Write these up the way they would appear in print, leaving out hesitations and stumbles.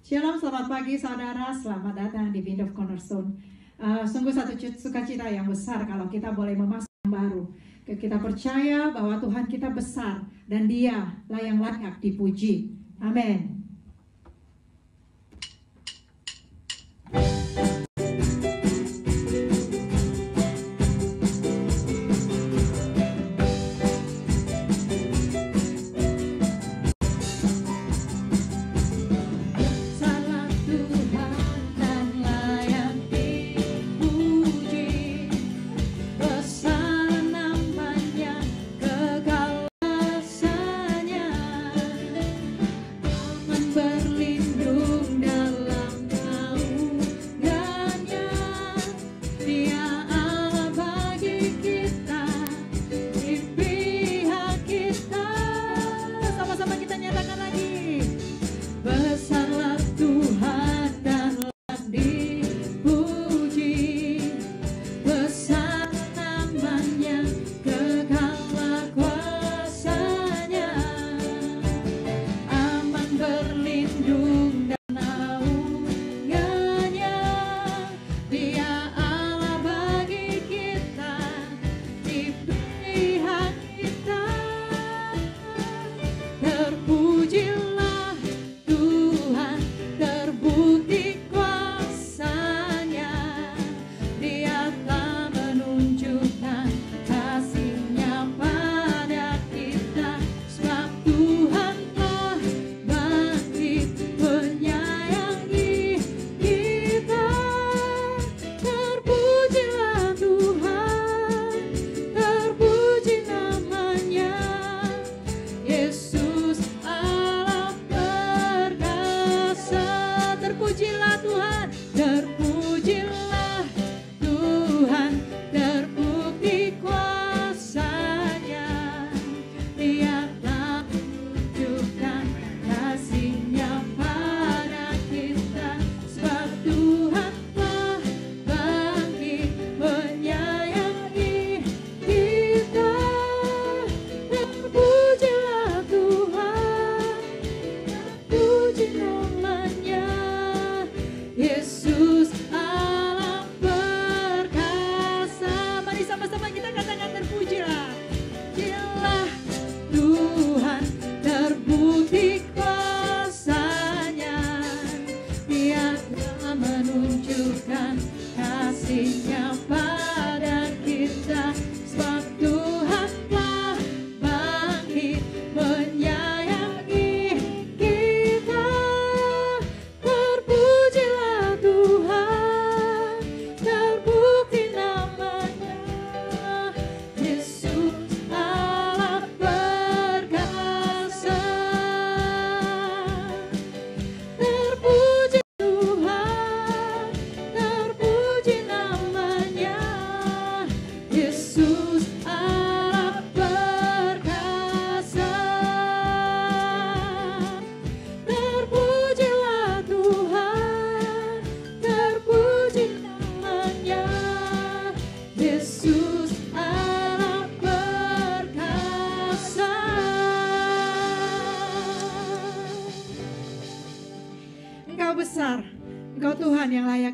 Shalom, selamat pagi saudara, selamat datang di Wind of Cornerstone. Sungguh satu sukacita yang besar kalau kita boleh memasuki yang baru. Kita percaya bahwa Tuhan kita besar dan Dialah yang layak dipuji. Amin.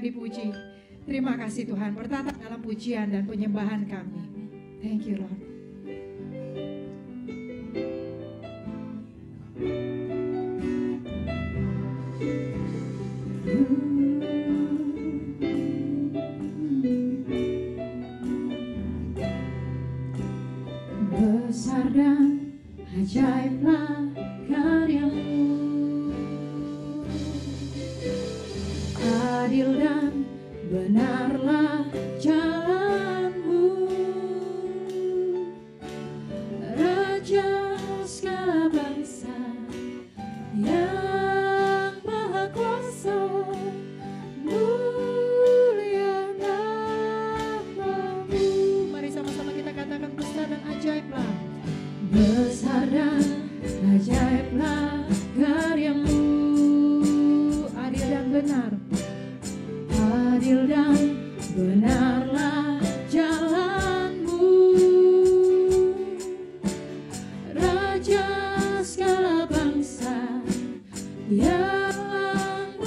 Dipuji. Terima kasih Tuhan, bertata dalam pujian dan penyembahan kami. Thank you Lord. Besar dan ajaiblah karyamu, adil dan benarlah jalanmu, Raja segala bangsa yang maha kuasa, mulia namamu. Mari sama-sama kita katakan besar dan ajaiblah. Besar dan ajaiblah karyamu, adil dan benar, adil dan benarlah jalanmu, Raja segala bangsa yang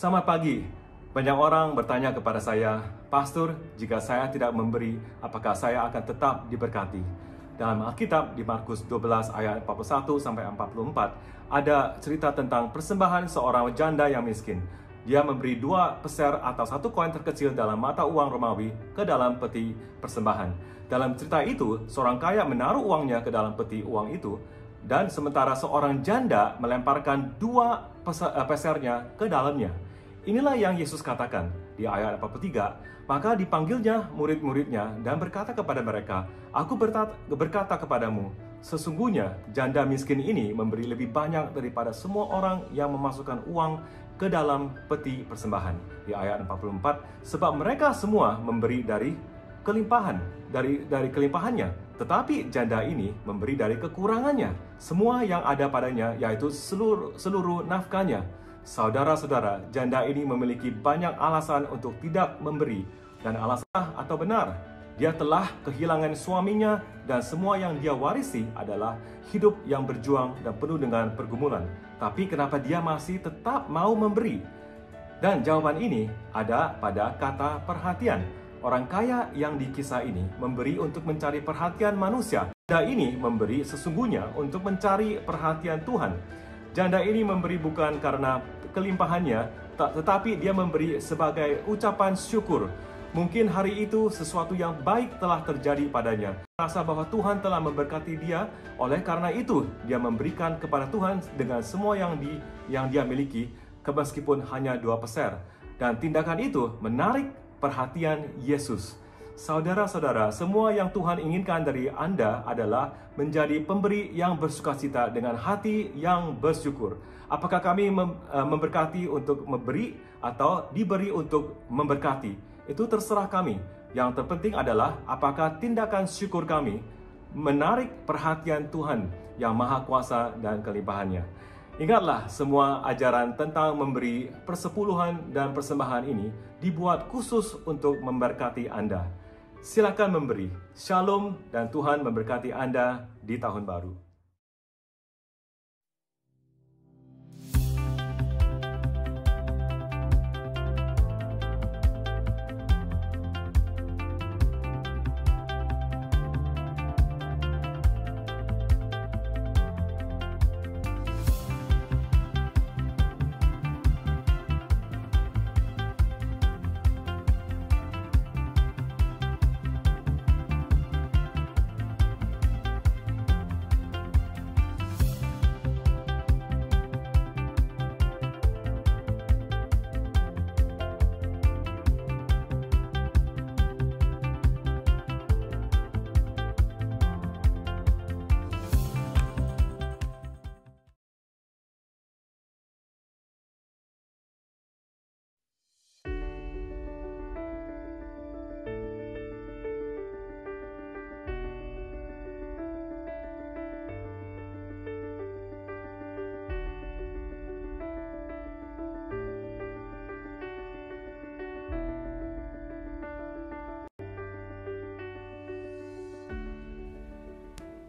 Selamat pagi. Banyak orang bertanya kepada saya, Pastor, jika saya tidak memberi, apakah saya akan tetap diberkati? Dalam Alkitab di Markus 12 ayat 41-44, ada cerita tentang persembahan seorang janda yang miskin. Dia memberi 2 peser atau 1 koin terkecil dalam mata uang Romawi ke dalam peti persembahan. Dalam cerita itu, seorang kaya menaruh uangnya ke dalam peti uang itu, dan sementara seorang janda melemparkan 2 pesernya ke dalamnya. Inilah yang Yesus katakan di ayat 43. Maka dipanggilnya murid-muridnya dan berkata kepada mereka, Aku berkata kepadamu, sesungguhnya janda miskin ini memberi lebih banyak daripada semua orang yang memasukkan uang ke dalam peti persembahan. Di ayat 44, sebab mereka semua memberi dari kelimpahan, dari kelimpahannya, tetapi janda ini memberi dari kekurangannya, semua yang ada padanya, yaitu seluruh nafkahnya. Saudara-saudara, janda ini memiliki banyak alasan untuk tidak memberi, dan alasan atau benar. Dia telah kehilangan suaminya, dan semua yang dia warisi adalah hidup yang berjuang dan penuh dengan pergumulan. Tapi kenapa dia masih tetap mau memberi? Dan jawaban ini ada pada kata perhatian. Orang kaya yang di kisah ini memberi untuk mencari perhatian manusia. Janda ini memberi sesungguhnya untuk mencari perhatian Tuhan. Janda ini memberi bukan karena kelimpahannya, tetapi dia memberi sebagai ucapan syukur. Mungkin hari itu sesuatu yang baik telah terjadi padanya. Rasa bahwa Tuhan telah memberkati dia, oleh karena itu dia memberikan kepada Tuhan dengan semua yang dia miliki, meskipun hanya 2 peser. Dan tindakan itu menarik perhatian Yesus. Saudara-saudara, semua yang Tuhan inginkan dari Anda adalah menjadi pemberi yang bersukacita dengan hati yang bersyukur. Apakah kami memberkati untuk memberi atau diberi untuk memberkati? Itu terserah kami. Yang terpenting adalah apakah tindakan syukur kami menarik perhatian Tuhan yang Maha Kuasa dan kelimpahannya. Ingatlah, semua ajaran tentang memberi, persepuluhan dan persembahan ini dibuat khusus untuk memberkati Anda. Silakan memberi. Shalom dan Tuhan memberkati Anda di tahun baru.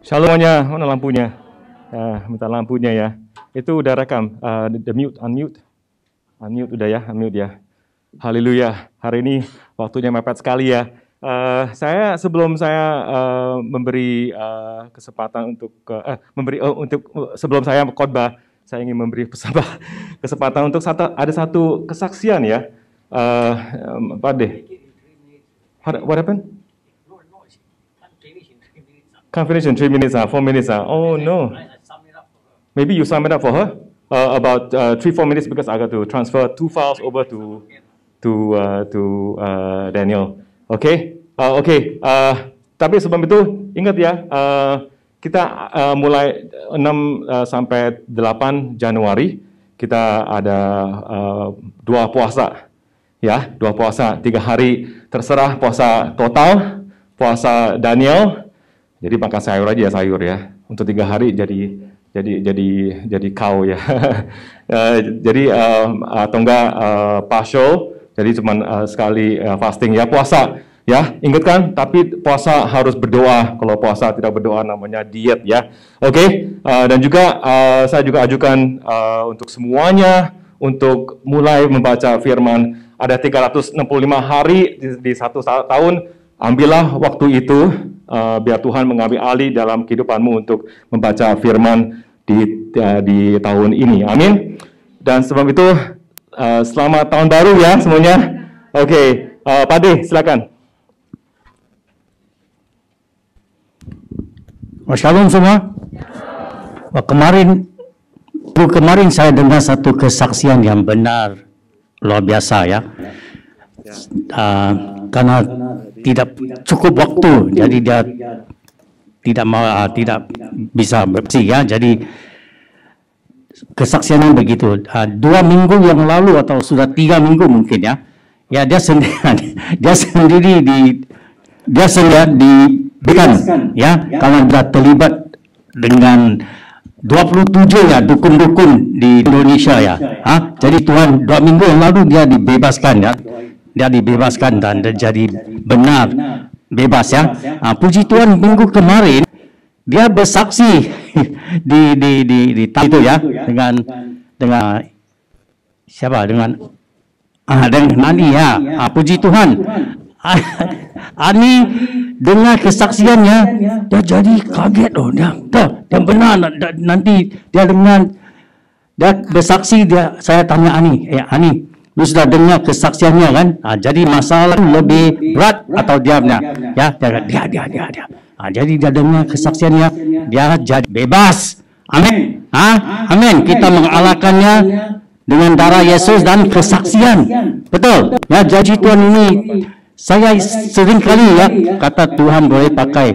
Shalom semuanya, mana lampunya? Minta lampunya ya. Itu udah rekam, unmute udah ya, unmute ya. Haleluya, hari ini waktunya mepet sekali ya. Sebelum saya memberi kesempatan untuk sebelum saya khotbah, saya ingin memberi kesempatan untuk ada satu kesaksian ya. Pak De, what happened? Can't finish in 3 minutes, 4 minutes. Oh no. Maybe you sum it up for her about 3-4 minutes because I got to transfer 2 files over to Daniel. Okay? Tapi sebelum itu ingat ya, kita mulai 6 sampai 8 Januari kita ada 2 puasa. Ya, 2 puasa, 3 hari terserah puasa total, puasa Daniel. Jadi makan sayur aja ya, sayur ya. Untuk 3 hari jadi kau ya. Jadi atau enggak partial, jadi cuma sekali fasting ya, puasa ya. Ingat kan? Tapi puasa harus berdoa. Kalau puasa tidak berdoa namanya diet ya. Oke. Dan juga saya juga ajukan untuk semuanya untuk mulai membaca firman. Ada 365 hari di satu tahun. Ambillah waktu itu, biar Tuhan mengambil alih dalam kehidupanmu untuk membaca firman di tahun ini. Amin. Dan sebab itu, selamat tahun baru ya semuanya. Oke, Pak Ade, silakan. Shalom semua. Kemarin saya dengar satu kesaksian yang benar, luar biasa ya. Karena tidak cukup waktu, jadi dia tidak bisa bersih ya. Jadi kesaksiannya begitu. 2 minggu yang lalu atau sudah 3 minggu mungkin ya. Ya dia sendiri dibebaskan ya, karena dia terlibat dengan 27 ya dukun-dukun di Indonesia ya. Jadi Tuhan 2 minggu yang lalu dia dibebaskan ya. Dia dibebaskan dan dia jadi benar bebas ya. Puji Tuhan, minggu kemarin dia bersaksi di itu ya dengan siapa, dengan Ani ya. Puji Tuhan. Ani dengar kesaksiannya, dia jadi kaget dia benar. Nanti dia dengar, dia bersaksi, saya tanya Ani, Ani, lu sudah dengar kesaksiannya kan? Jadi masalah lebih berat atau diamnya? Ya, dia. Jadi dia dengar kesaksiannya, dia jadi bebas. Amin. Amin. Kita mengalahkannya dengan darah Yesus dan kesaksian. Betul. Ya, jadi Tuhan ini, saya sering kali ya kata Tuhan boleh pakai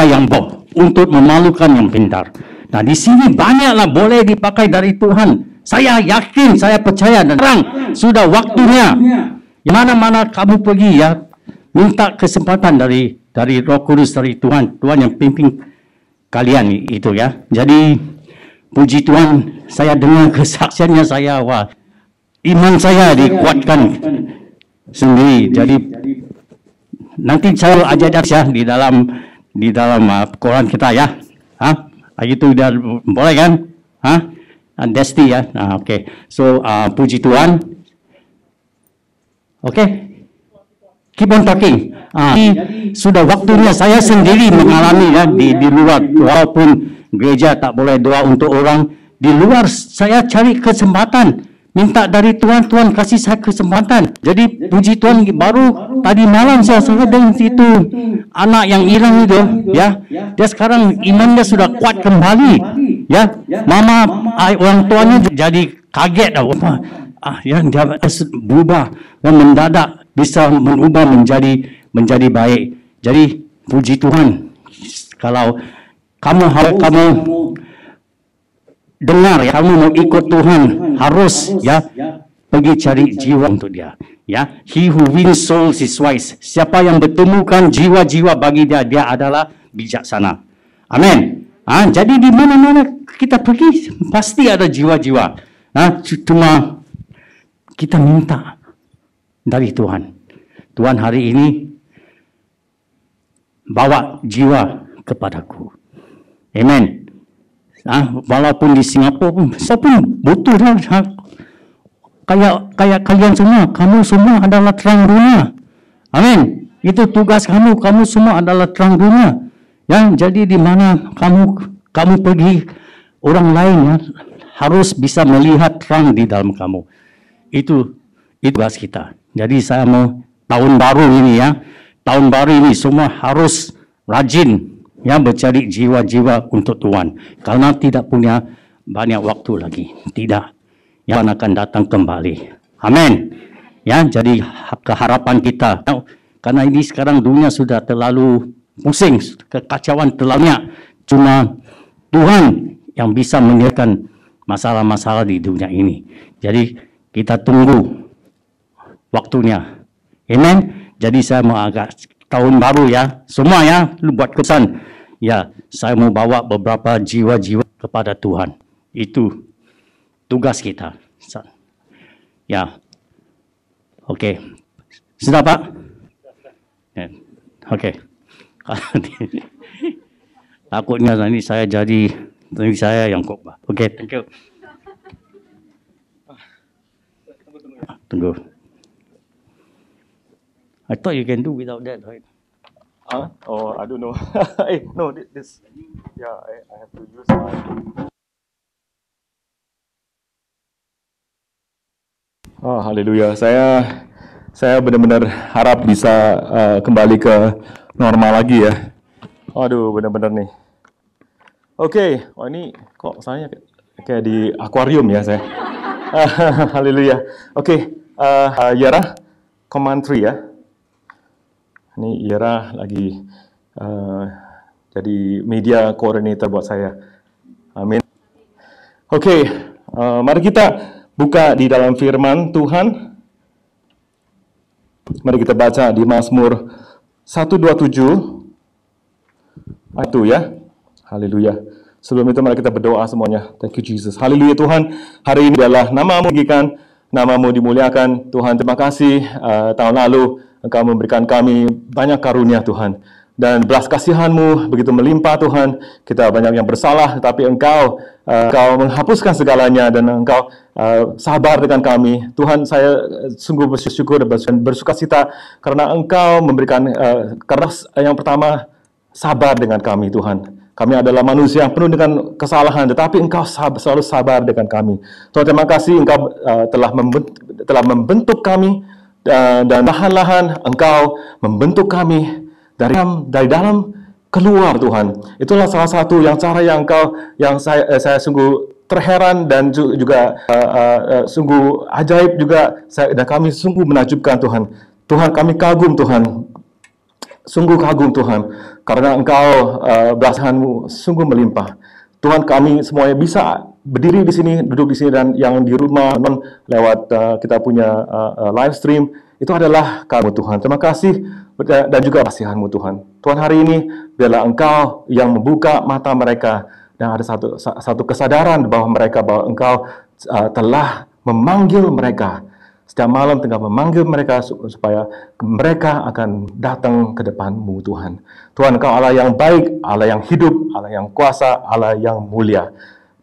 yang boh untuk memalukan yang pintar. Nah, di sini banyaklah boleh dipakai dari Tuhan. Saya yakin, saya percaya, dan sekarang sudah waktunya. Mana-mana kamu pergi ya, minta kesempatan dari Roh Kudus, dari Tuhan yang pimpin kalian itu ya. Jadi puji Tuhan, saya dengar kesaksiannya, iman saya dikuatkan sendiri. Jadi nanti saya ajar ya di dalam Quran kita ya. Itu udah boleh kan? Desti ya. Oke. So puji Tuhan. Oke. Keep on talking. Sudah waktunya saya sendiri mengalami ya di luar, walaupun gereja tak boleh doa untuk orang di luar, saya cari kesempatan. Minta dari Tuhan, Tuhan kasih saya kesempatan. Jadi puji Tuhan, baru tadi malam saya dengar itu anak yang hilang itu, ya. Dia sekarang imannya sudah kuat kembali, ya. Mama, orang tuanya jadi kaget, ya, dia berubah dan mendadak bisa berubah menjadi baik. Jadi puji Tuhan, kalau kamu dengar ya, kamu mau ikut Tuhan, harus ya pergi cari jiwa untuk dia. Ya, he who wins souls is wise. Siapa yang bertemukan jiwa-jiwa bagi dia adalah bijaksana. Amin. Jadi di mana-mana kita pergi pasti ada jiwa-jiwa. Cuma kita minta dari Tuhan. Tuhan hari ini bawa jiwa kepadaku. Amen. Walaupun di Singapura pun butuh kayak kalian semua, kamu semua adalah terang dunia. Amin. Itu tugas kamu semua adalah terang dunia. Ya, jadi di mana kamu pergi, orang lain ya harus bisa melihat terang di dalam kamu. Itu tugas kita. Jadi saya mau tahun baru ini ya, tahun baru ini semua harus rajin ya mencari jiwa-jiwa untuk Tuhan, karena tidak punya banyak waktu lagi. Tidak, yang akan datang kembali. Amin. Ya, jadi keharapan kita, karena ini sekarang dunia sudah terlalu pusing, kekacauan terlalu. Cuma Tuhan yang bisa menyelesaikan masalah-masalah di dunia ini. Jadi kita tunggu waktunya. Amin. Jadi saya mau agak tahun baru ya, semua ya, lu buat kesan. Ya, saya mau bawa beberapa jiwa-jiwa kepada Tuhan. Itu tugas kita. Ya, oke. Sudah Pak? Ya. Oke. Takutnya nanti saya yang khotbah. Oke, thank you. Sungguh. I thought you can do without that, right? Oh, I don't know. No, this. Yeah, I have to use my. Oh, haleluya. Saya benar-benar harap bisa kembali ke normal lagi ya. Aduh, benar-benar nih. Oke, oh ini kok saya kayak di akuarium ya saya. Haleluya. Oke, Yara, command 3 ya. Ini Yara lagi jadi media coordinator buat saya. Amin. Oke, mari kita buka di dalam firman Tuhan. Mari kita baca di Mazmur 127 ayat 1 ya. Haleluya. Sebelum itu mari kita berdoa semuanya. Thank you Jesus. Haleluya Tuhan. Hari ini adalah nama-Mu dimuliakan, nama-Mu dimuliakan. Tuhan, terima kasih tahun lalu Engkau memberikan kami banyak karunia Tuhan. Dan belas kasihan-Mu begitu melimpah Tuhan. Kita banyak yang bersalah, tetapi Engkau menghapuskan segalanya dan Engkau sabar dengan kami. Tuhan, saya sungguh bersyukur dan bersukacita karena Engkau memberikan, karena yang pertama sabar dengan kami Tuhan. Kami adalah manusia yang penuh dengan kesalahan, tetapi Engkau selalu sabar dengan kami. Tuhan, terima kasih Engkau telah membentuk kami, dan lahan-lahan Engkau membentuk kami dari dalam keluar Tuhan. Itulah salah satu cara yang saya sungguh terheran dan juga sungguh ajaib juga, dan kami sungguh menakjubkan Tuhan. Tuhan, kami kagum Tuhan. Sungguh kagum Tuhan, karena Engkau belas-kasihan-Mu sungguh melimpah. Tuhan, kami semuanya bisa berdiri di sini, duduk di sini, dan yang di rumah lewat kita punya live stream, itu adalah Kamu Tuhan. Terima kasih dan juga kasihan-Mu Tuhan. Tuhan, hari ini biarlah Engkau yang membuka mata mereka, dan ada satu kesadaran bahwa Engkau telah memanggil mereka. Setiap malam Engkau memanggil mereka supaya mereka akan datang ke depan-Mu Tuhan. Tuhan, Engkau Allah yang baik, Allah yang hidup, Allah yang kuasa, Allah yang mulia.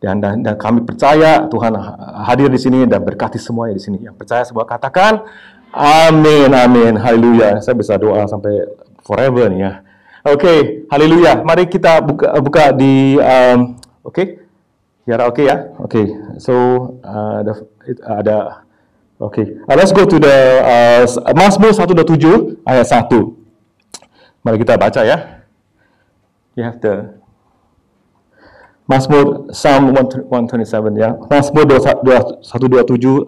Dan kami percaya Tuhan hadir di sini dan berkati semuanya di sini. Yang percaya semua katakan amin, amin, haleluya. Saya bisa doa sampai forever nih ya. Oke, haleluya. Mari kita buka di Yara oke ya? Oke. So ada let's go to the Mazmur 127 ayat 1. Mari kita baca ya. You have the Mazmur Psalm 127 ya. Mazmur 127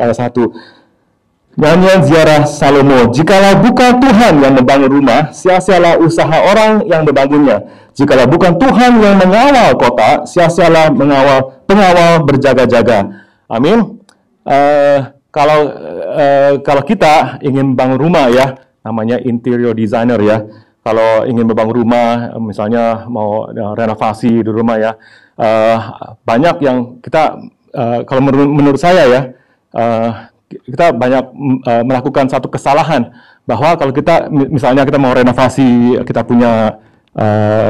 ayat 1. Nyanyian ziarah Salomo. Jikalau bukan Tuhan yang membangun rumah, sia-sialah usaha orang yang membangunnya. Jikalau bukan Tuhan yang mengawal kota, sia-sialah pengawal berjaga-jaga. Amin. Kalau kita ingin bangun rumah ya, namanya interior designer ya. Kalau ingin membangun rumah, misalnya mau renovasi di rumah ya, banyak yang kita, kalau menurut saya ya, kita banyak melakukan satu kesalahan, bahwa kalau kita misalnya kita mau renovasi, kita punya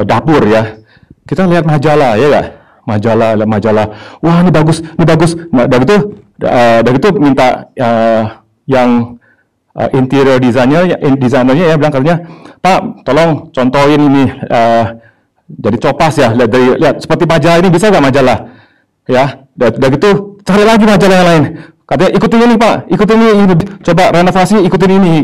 dapur ya, kita lihat majalah ya nggak? Majalah, wah ini bagus. Nah, dari itu minta yang interior desainernya ya bilang katanya, Pak, tolong contohin ini jadi copas ya, lihat seperti majalah ini, bisa nggak majalah? Ya, dari itu cari lagi majalah yang lain. Katanya ikutin ini Pak, ikutin ini, coba renovasi, ikutin ini.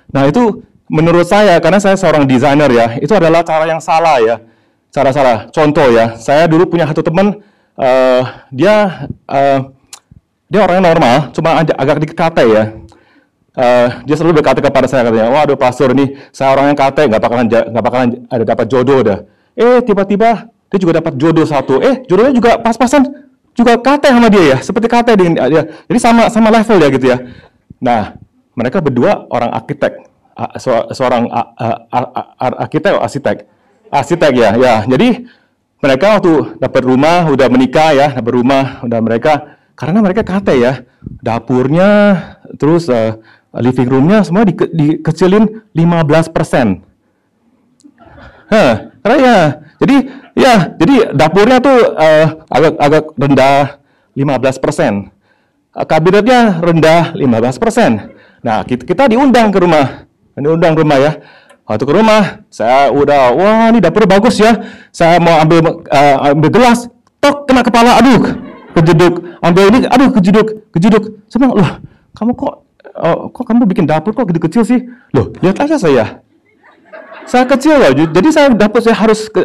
Nah itu menurut saya, karena saya seorang desainer ya, itu adalah cara yang salah ya. Cara salah. Contoh ya, saya dulu punya satu teman, dia orangnya normal, cuma agak dikit kate ya. Dia selalu berkata kepada saya, katanya, waduh pastor ini, saya orang yang kate, nggak bakalan ada dapat jodoh dah. Tiba-tiba dia juga dapat jodoh satu. Jodohnya juga pas-pasan, juga kate sama dia ya, seperti kate dia. Jadi sama level ya gitu ya. Nah, mereka berdua orang arsitek, seorang arsitek ya. Jadi mereka waktu dapat rumah, udah menikah ya, karena mereka kate ya, dapurnya, terus living roomnya semua dikecilin 15%. Karena jadi dapurnya tuh agak rendah 15%. kabinetnya rendah 15%. Nah, kita diundang ke rumah. Ya. Waktu ke rumah, saya udah, wah ini dapur bagus ya. Saya mau ambil gelas, tok kena kepala, aduh, kejeduk. Ambil ini, aduh, kejeduk. Saya bilang, loh, kamu kok kamu bikin dapur kok gitu kecil sih? Loh, lihat aja saya. Saya kecil loh, jadi dapur saya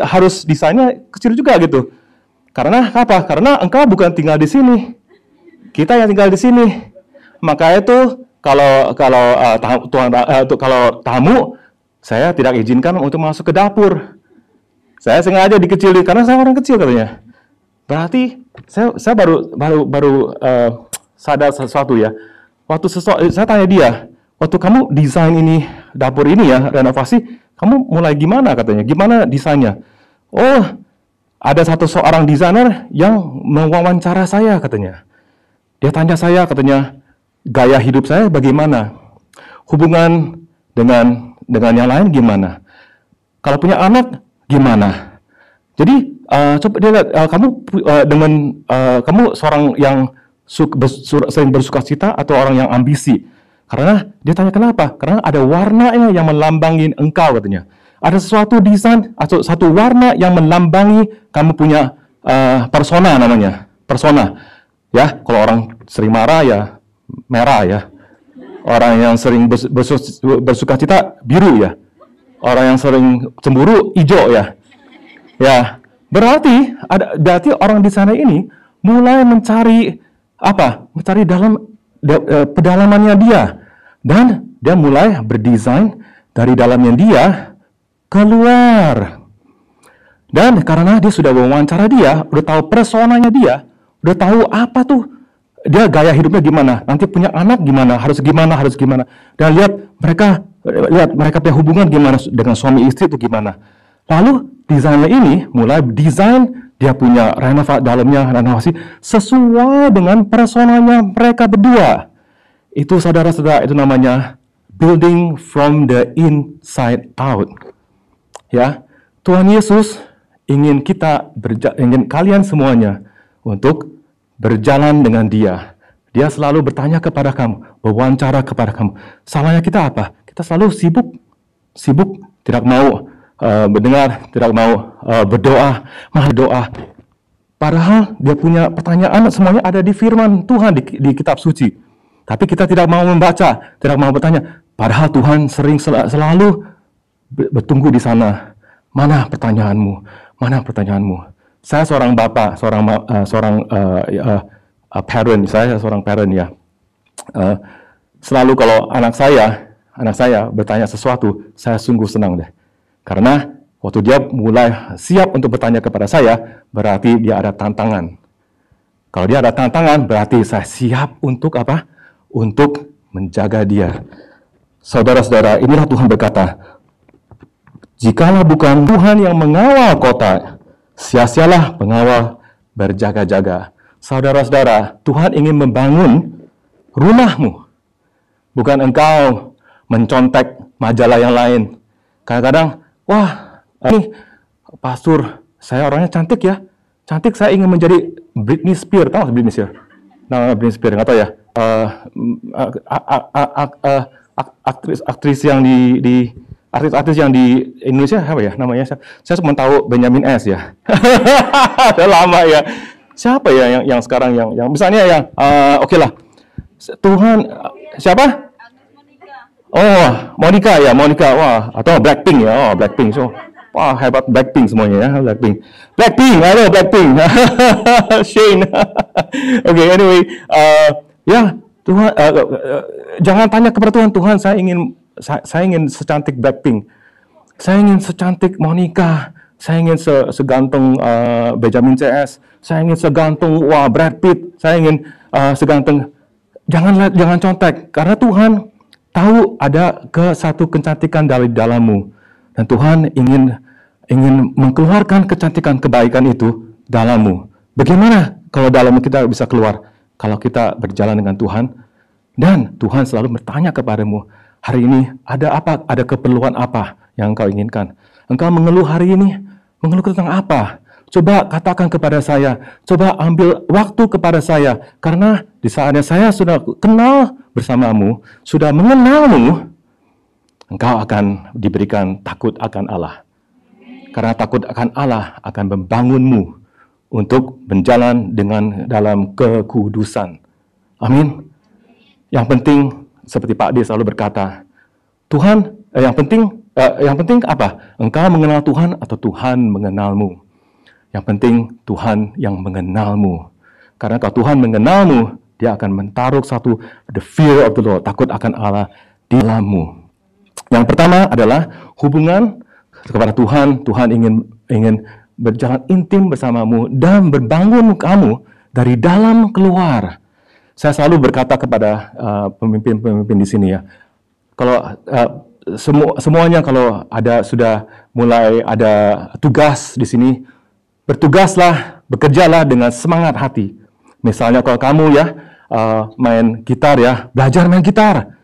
harus desainnya kecil juga gitu. Karena apa? Karena engkau bukan tinggal di sini. Kita yang tinggal di sini. Maka itu kalau tamu, saya tidak izinkan untuk masuk ke dapur. Saya sengaja dikecilin karena saya orang kecil katanya. Berarti saya baru sadar sesuatu ya. Saya tanya dia, waktu kamu desain ini dapur ini ya, renovasi, kamu mulai gimana katanya? Gimana desainnya? Oh, ada seorang desainer yang mewawancara saya katanya. Dia tanya saya katanya, gaya hidup saya bagaimana? Hubungan dengan yang lain gimana? Kalau punya anak gimana? Jadi coba dia lihat kamu seorang yang sering bersukacita atau orang yang ambisi? Karena dia tanya kenapa? Karena ada warnanya yang melambangin engkau katanya. Ada sesuatu desain atau satu warna yang melambangi kamu punya persona namanya. Persona. Ya, kalau orang sering marah ya merah ya. Orang yang sering bersukacita biru ya. Orang yang sering cemburu hijau ya. Ya, berarti orang di sana ini mulai mencari apa? Mencari dalam pedalamannya dia, dan dia mulai berdesain dari dalamnya dia keluar. Dan karena dia sudah wawancara dia, udah tahu personanya dia, udah tahu apa tuh dia gaya hidupnya gimana, nanti punya anak gimana, harus gimana. Dan lihat mereka punya hubungan gimana dengan suami istri itu gimana. Lalu desainnya ini mulai desain dia punya renovasi sesuai dengan personanya mereka berdua. Itu saudara-saudara, itu namanya building from the inside out. Ya, Tuhan Yesus ingin kalian semuanya untuk berjalan dengan Dia. Dia selalu bertanya kepada kamu, berwawancara kepada kamu. Salahnya kita apa? Kita selalu sibuk, tidak mau mendengar, tidak mau berdoa, malah doa. Padahal dia punya pertanyaan, semuanya ada di firman Tuhan di kitab suci. Tapi kita tidak mau membaca, tidak mau bertanya. Padahal Tuhan selalu bertunggu di sana. Mana pertanyaanmu? Mana pertanyaanmu? Saya seorang bapak, seorang parent. Saya seorang parent ya. Selalu kalau anak saya bertanya sesuatu, saya sungguh senang deh. Karena waktu dia mulai siap untuk bertanya kepada saya, berarti dia ada tantangan. Kalau dia ada tantangan, berarti saya siap untuk apa? Untuk menjaga dia. Saudara-saudara, inilah Tuhan berkata, jikalau bukan Tuhan yang mengawal kota, sia-sialah pengawal berjaga-jaga. Saudara-saudara, Tuhan ingin membangun rumahmu. Bukan engkau mencontek majalah yang lain. Kadang-kadang, wah, ini pastor, saya orangnya cantik ya. Cantik, saya ingin menjadi Britney Spears. Tahu Britney Spears? Nah, Britney Spears, nggak tahu ya. Aktris yang artis yang di Indonesia apa ya namanya? Saya cuma tahu Benjamin S ya. Udah lama ya. Siapa ya yang sekarang yang misalnya yang oke lah. Tuhan siapa? Oh, Monica. Wah, atau Blackpink ya. Oh, Blackpink. So, wah, hebat Blackpink semuanya ya. Blackpink, halo Blackpink. Shane. Oke, anyway, ya, Tuhan jangan tanya kepada Tuhan, saya ingin secantik Blackpink. Saya ingin secantik Monica. Saya ingin seganteng Benjamin CS. Saya ingin seganteng Brad Pitt. Saya ingin seganteng. Jangan contek, karena Tuhan tahu ada satu kecantikan dari dalammu, dan Tuhan ingin mengeluarkan kecantikan kebaikan itu dalammu. Bagaimana kalau dalammu kita bisa keluar? Kalau kita berjalan dengan Tuhan, dan Tuhan selalu bertanya kepadamu, hari ini ada apa? Ada keperluan apa yang engkau inginkan? Engkau mengeluh hari ini, mengeluh tentang apa? Coba katakan kepada saya, coba ambil waktu kepada saya, karena di saatnya saya sudah kenal bersamamu, sudah mengenalmu, engkau akan diberikan takut akan Allah. Karena takut akan Allah akan membangunmu untuk berjalan dalam kekudusan. Amin. Yang penting, seperti Pak D selalu berkata, Tuhan, yang penting apa? Engkau mengenal Tuhan atau Tuhan mengenalmu? Yang penting Tuhan yang mengenalmu. Karena kalau Tuhan mengenalmu, Dia akan menaruh the fear of the Lord, takut akan Allah di dalammu. Yang pertama adalah hubungan kepada Tuhan. Tuhan ingin berjalan intim bersamamu dan berbangun kamu dari dalam keluar. Saya selalu berkata kepada pemimpin-pemimpin di sini ya, kalau semuanya kalau sudah mulai ada tugas di sini, bertugaslah, bekerjalah dengan semangat hati. Misalnya kalau kamu ya main gitar ya, belajar main gitar.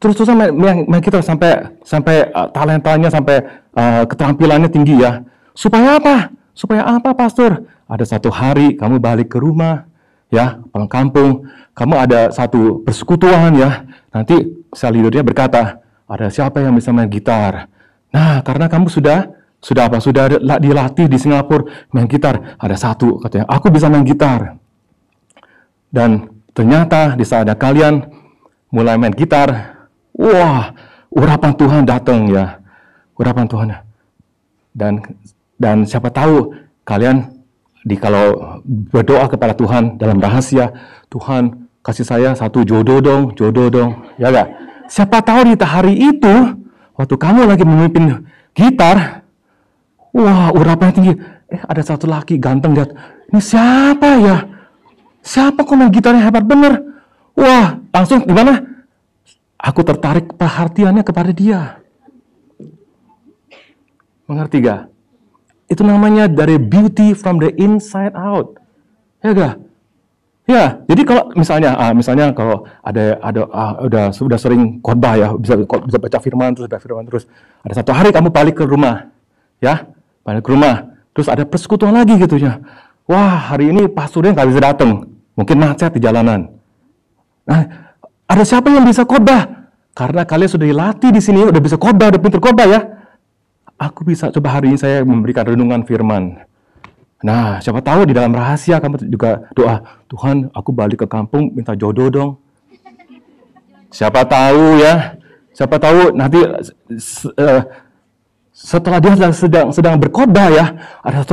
Terus-terusan main gitar sampai talentanya, sampai keterampilannya tinggi ya. Supaya apa? Supaya apa, Pastor? Ada satu hari kamu balik ke rumah ya, pulang kampung, kamu ada satu persekutuan ya. Nanti sel leader-nya berkata, ada siapa yang bisa main gitar? Nah, karena kamu sudah dilatih di Singapura main gitar. Ada satu katanya, aku bisa main gitar. Dan ternyata di saatnya kalian mulai main gitar, wah, urapan Tuhan datang ya. Urapan Tuhan. Dan siapa tahu kalian kalau berdoa kepada Tuhan dalam rahasia, Tuhan kasih saya satu jodoh dong, ya gak? Siapa tahu di hari itu, waktu kamu lagi memimpin gitar, wah, urapannya tinggi. Ada satu laki ganteng, lihat. Ini siapa ya? Siapa kok main gitarnya hebat bener? Wah, langsung gimana? Aku tertarik perhatiannya kepada dia. Mengerti gak? Itu namanya dari beauty from the inside out. Ya gak? Ya, jadi kalau misalnya kalau sudah sering khotbah ya, bisa baca firman terus, ada satu hari kamu balik ke rumah. Ya, balik ke rumah, terus ada persekutuan lagi gitu ya. Wah, hari ini pastornya nggak bisa datang, mungkin macet di jalanan. Nah, ada siapa yang bisa khotbah? Karena kalian sudah dilatih di sini, udah bisa khotbah, udah pintar khotbah ya. Aku bisa coba hari ini saya memberikan renungan firman. Nah, siapa tahu di dalam rahasia kamu juga doa, Tuhan, aku balik ke kampung minta jodoh dong. Siapa tahu ya, siapa tahu nanti setelah dia sedang berkhotbah ya, ada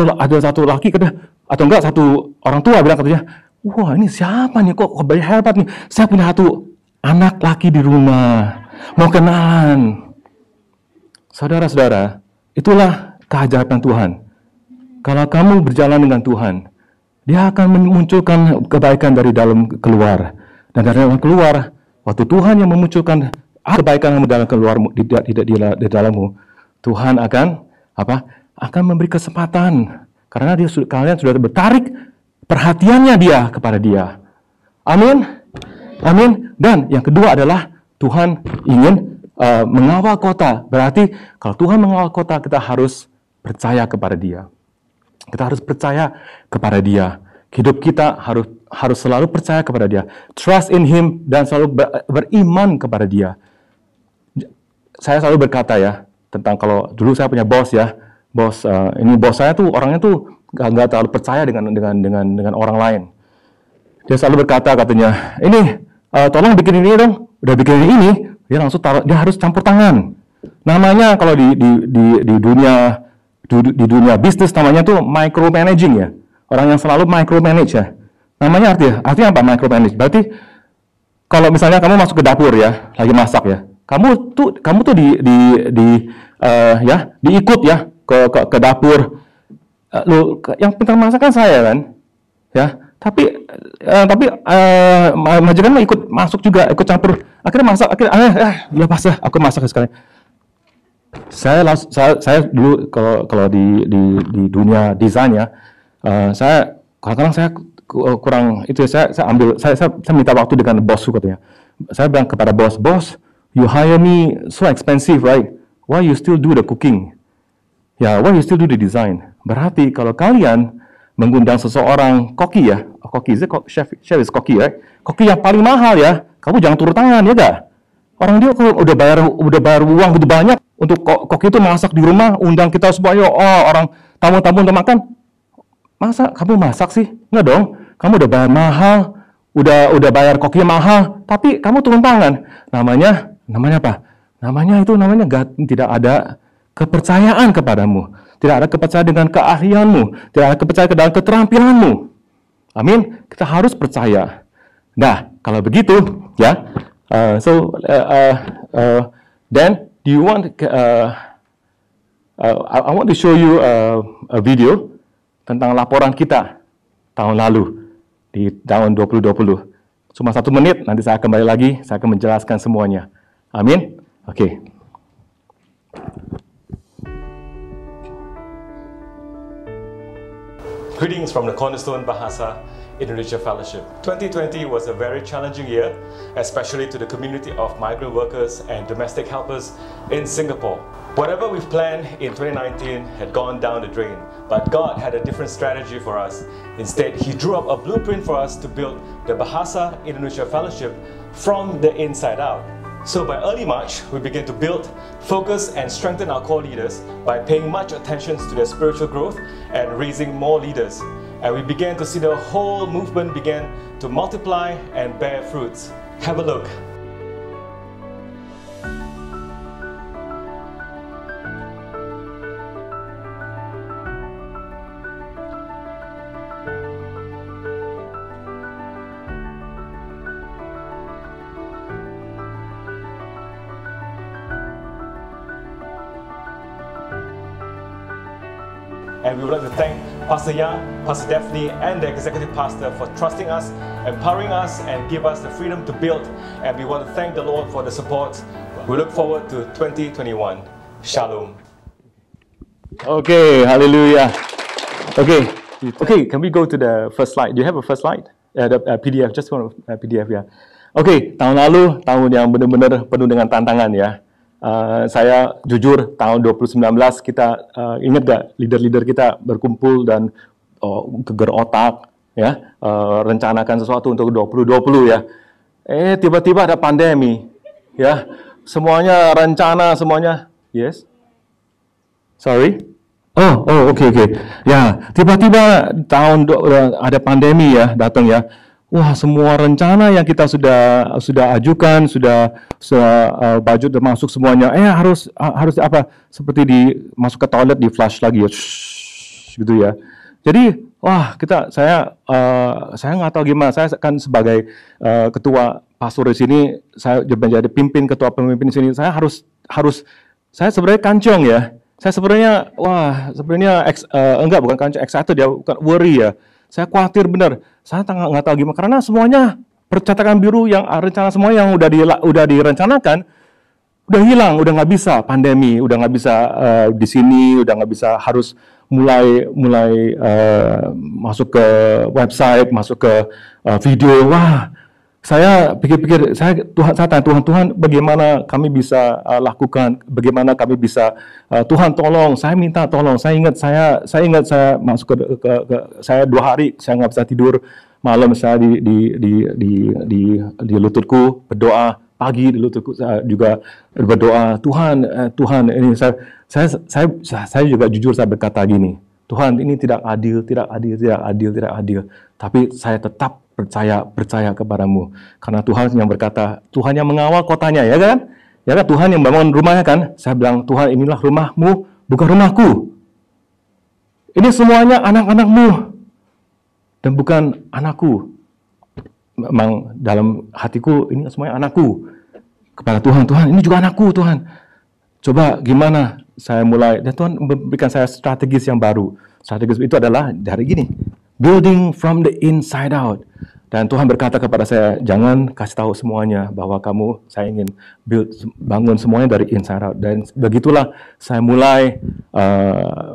satu laki atau enggak satu orang tua bilang katanya, wah ini siapa nih kok khotbahnya hebat nih. Saya punya satu anak laki di rumah, mau kenalan. Saudara-saudara, itulah keajaiban Tuhan. Kalau kamu berjalan dengan Tuhan, Dia akan memunculkan kebaikan dari dalam keluar. Dan dari dalam keluar, waktu Tuhan yang memunculkan kebaikan dalam keluar di dalammu, Tuhan akan memberi kesempatan. Karena kalian sudah bertarik perhatiannya Dia kepada Dia. Amin. Amin. Dan yang kedua adalah Tuhan ingin mengawal kota. Berarti kalau Tuhan mengawal kota, kita harus percaya kepada Dia. Kita harus percaya kepada Dia. Hidup kita harus selalu percaya kepada Dia. Trust in Him dan selalu beriman kepada Dia. Saya selalu berkata ya, tentang kalau dulu saya punya bos ya. Bos saya tuh orangnya tuh nggak terlalu percaya dengan orang lain. Dia selalu berkata katanya, ini tolong bikin ini dong. Udah bikin ini, dia langsung dia harus campur tangan. Namanya kalau di dunia bisnis namanya tuh micromanaging ya. Orang yang selalu micromanage ya. Namanya artinya apa micromanage? Berarti kalau misalnya kamu masuk ke dapur ya, lagi masak ya. Kamu tuh diikut ya ke dapur. Yang pintar masak kan saya kan. Ya. Tapi majikan ikut masuk juga, ikut campur. Akhirnya masak, ya pas ya, aku masak sekali. Saya dulu kalau di dunia desain ya, saya kadang-kadang saya kurang itu ya, saya minta waktu dengan bosku katanya. Saya bilang kepada bos, you hire me so expensive, right? Why you still do the cooking? Ya, why you still do the design? Berarti kalau kalian mengundang seseorang koki ya, koki, chef is koki, right? Koki yang paling mahal ya, kamu jangan turun tangan ya gak? Orang dia kalau udah bayar uang gitu banyak untuk koki itu masak di rumah, undang kita supaya orang tamu-tamu untuk makan. Masa kamu masak sih? Enggak dong. Kamu udah bayar mahal, udah bayar koki mahal, tapi kamu turun tangan. Namanya apa? Namanya tidak ada kepercayaan kepadamu. Tidak ada kepercayaan dengan keahlianmu. Tidak ada kepercayaan dengan keterampilanmu. Amin. Kita harus percaya. Nah, kalau begitu, ya. Then do you want? I want to show you a video tentang laporan kita tahun lalu di tahun 2020. Cuma 1 menit. Nanti saya kembali lagi. Saya akan menjelaskan semuanya. Amin. Oke. Greetings from the Cornerstone Bahasa Indonesia Fellowship. 2020 was a very challenging year, especially to the community of migrant workers and domestic helpers in Singapore. Whatever we've planned in 2019 had gone down the drain, but God had a different strategy for us. Instead, He drew up a blueprint for us to build the Bahasa Indonesia Fellowship from the inside out. So by early March, we began to build, focus, and strengthen our core leaders by paying much attention to their spiritual growth and raising more leaders. And we began to see the whole movement began to multiply and bear fruits. Have a look. And we would like to thank Pastor Young, Pastor Daphne, and the Executive Pastor for trusting us, empowering us, and give us the freedom to build. And we want to thank the Lord for the support. We look forward to 2021. Shalom. Okay, hallelujah. Okay, can we go to the first slide? Do you have a first slide? The PDF, just one PDF ya. Okay, tahun lalu, tahun yang benar-benar penuh dengan tantangan ya. Saya jujur tahun 2019 kita ingat gak leader-leader kita berkumpul dan geger otak ya, rencanakan sesuatu untuk 2020 ya. Tiba-tiba ada pandemi ya. Semuanya rencana semuanya. Yes. Sorry. Oke. Ya, tiba-tiba tahun ada pandemi ya, datang ya. Wah, semua rencana yang kita sudah ajukan, sudah budget udah masuk semuanya. Harus apa? Seperti masuk ke toilet di flush lagi ya, gitu ya. Jadi, saya nggak tahu gimana. Saya kan sebagai ketua pastor di sini, saya menjadi ketua pemimpin di sini. Saya saya sebenarnya kancong ya. Saya sebenarnya bukan kancong, excited ya, bukan worry ya. Saya khawatir benar. Saya nggak tahu gimana karena semuanya percetakan biru yang rencana semua yang udah direncanakan udah hilang, udah nggak bisa pandemi, udah nggak bisa di sini, udah nggak bisa harus mulai masuk ke website, masuk ke video. Wah, saya pikir-pikir, saya tanya Tuhan, bagaimana kami bisa lakukan, bagaimana kami bisa, Tuhan tolong, saya minta tolong. Saya ingat saya masuk ke saya 2 hari saya nggak bisa tidur, malam saya di lututku berdoa, pagi di lututku saya juga berdoa, Tuhan ini saya juga jujur saya berkata gini, Tuhan ini tidak adil, tapi saya tetap percaya kepadamu. Karena Tuhan yang berkata, Tuhan yang mengawal kotanya, ya kan? Ya kan, Tuhan yang bangun rumahnya kan? Saya bilang, Tuhan inilah rumahmu, bukan rumahku. Ini semuanya anak-anakmu, dan bukan anakku. Memang dalam hatiku, ini semuanya anakku. Kepada Tuhan, ini juga anakku, Tuhan. Coba gimana saya mulai, dan Tuhan memberikan saya strategis yang baru. Strategis itu adalah dari gini, building from the inside out. Dan Tuhan berkata kepada saya, jangan kasih tahu semuanya bahwa saya ingin bangun semuanya dari inside out. Dan begitulah saya mulai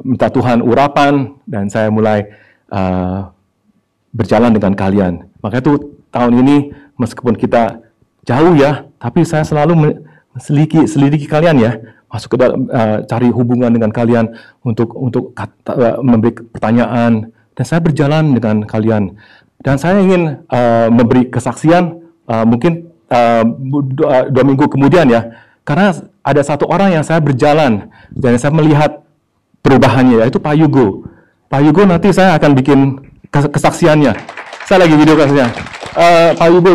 minta Tuhan urapan, dan saya mulai berjalan dengan kalian. Maka itu tahun ini, meskipun kita jauh ya, tapi saya selalu selidiki kalian ya. masuk ke dalam, cari hubungan dengan kalian untuk memberi pertanyaan, dan saya berjalan dengan kalian. Dan saya ingin memberi kesaksian mungkin 2 minggu kemudian ya, karena ada satu orang yang saya berjalan dan saya melihat perubahannya, yaitu Pak Yugo. Pak Yugo nanti saya akan bikin kesaksiannya. Saya lagi video kesaksian. Pak Yugo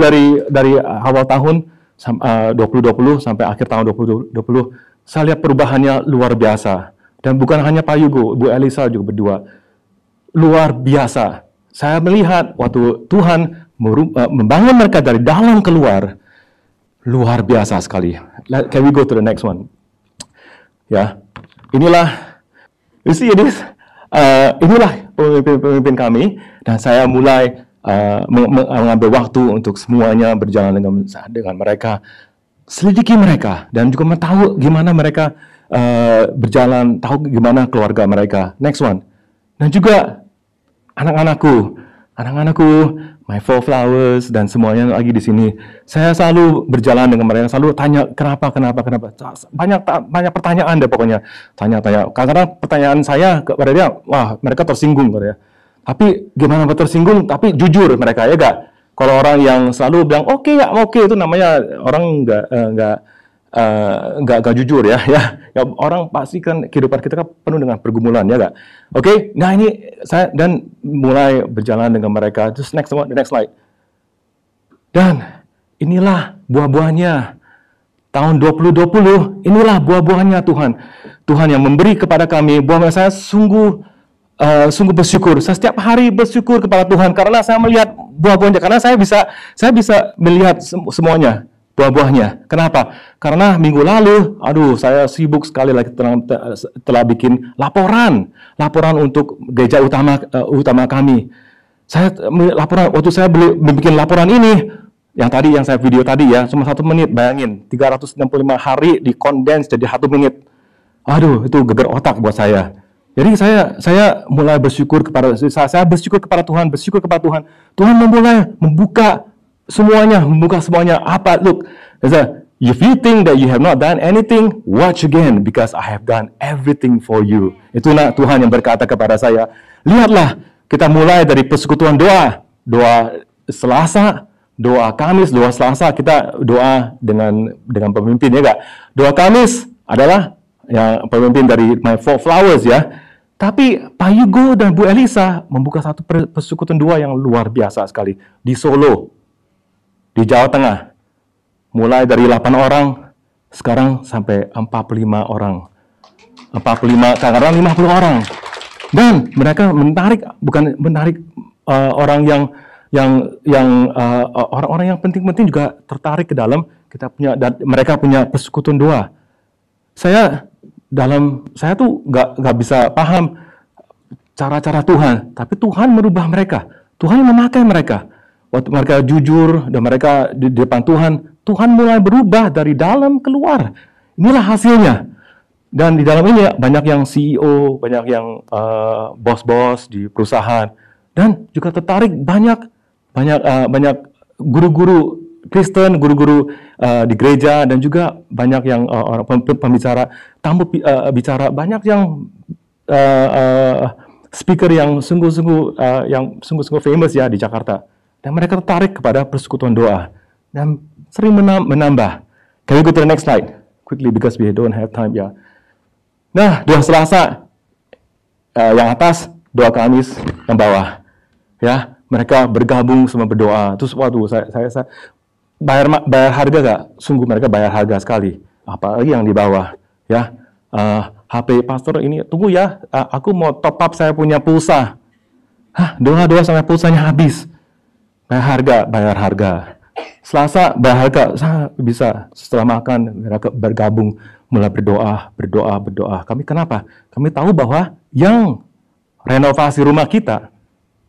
dari awal tahun 2020 sampai akhir tahun 2020, saya lihat perubahannya luar biasa. Dan bukan hanya Pak Yugo, Bu Elisa juga berdua. Luar biasa. Saya melihat waktu Tuhan membangun mereka dari dalam keluar, luar biasa sekali. Can we go to the next one? Ya, inilah, you see this? Inilah pemimpin kami, dan saya mulai mengambil waktu untuk semuanya berjalan dengan mereka, selidiki mereka, dan juga tahu gimana mereka berjalan, tahu gimana keluarga mereka. Next one. Dan juga anak-anakku, my 4 flowers, dan semuanya lagi di sini. Saya selalu berjalan dengan mereka, selalu tanya kenapa. Banyak pertanyaan deh pokoknya. Tanya. Karena pertanyaan saya kepada dia, wah mereka tersinggung katanya. Tapi gimana tersinggung? Tapi jujur mereka, ya gak? Kalau orang yang selalu bilang oke, itu namanya orang nggak jujur ya. Orang pasti kan kehidupan kita kan penuh dengan pergumulan, ya gak? Oke, nah ini saya dan mulai berjalan dengan mereka. Just next slide. Dan inilah buah-buahnya tahun 2020. Inilah buah-buahnya Tuhan yang memberi kepada kami. Buah saya sungguh bersyukur. Saya setiap hari bersyukur kepada Tuhan karena saya melihat buah-buahnya. Karena saya bisa melihat semuanya buah-buahnya. Kenapa? Karena minggu lalu, saya sibuk sekali lagi telah bikin laporan untuk gereja utama kami. Waktu saya bikin laporan ini, yang saya video tadi ya, cuma 1 menit. Bayangin, 365 hari dikondens jadi 1 menit. Itu geger otak buat saya. Jadi saya mulai bersyukur kepada Tuhan, Tuhan mulai membuka semuanya. Look, if you think that you have not done anything, watch again, because I have done everything for you. Itulah Tuhan yang berkata kepada saya. Lihatlah, kita mulai dari persekutuan doa Selasa, doa Kamis, doa Selasa kita doa dengan pemimpin, ya gak? Doa Kamis adalah yang pemimpin dari My 4 Flowers ya. Tapi Pak Yugo dan Bu Elisa membuka satu persekutuan doa yang luar biasa sekali di Solo, di Jawa Tengah. Mulai dari 8 orang, sekarang sampai 45 orang. 45, sekarang 50 orang. Dan mereka menarik orang orang-orang yang penting-penting juga tertarik ke dalam. Mereka punya persekutuan doa. Saya tuh nggak bisa paham cara-cara Tuhan, tapi Tuhan merubah mereka. Tuhan memakai mereka. Waktu mereka jujur dan mereka di depan Tuhan mulai berubah dari dalam keluar. Inilah hasilnya. Dan di dalam ini banyak yang CEO, banyak yang bos-bos di perusahaan, dan juga tertarik banyak guru-guru Kristen, guru-guru di gereja, dan juga banyak yang orang pembicara, tamu bicara, banyak yang speaker yang sungguh-sungguh famous ya di Jakarta. Dan mereka tertarik kepada persekutuan doa dan sering menambah. Can we go to the next slide quickly because we don't have time ya. Nah, doa Selasa yang atas, doa Kamis yang bawah. Ya, mereka bergabung semua berdoa. Terus saya bayar harga gak? Sungguh mereka bayar harga sekali. Apalagi yang di bawah, ya. HP pastor ini, tunggu ya, aku mau top up saya punya pulsa. Doa sampai pulsanya habis. Bayar harga. Selasa bayar harga, saya bisa setelah makan mereka bergabung mulai berdoa. Kami kenapa? Kami tahu bahwa yang renovasi rumah kita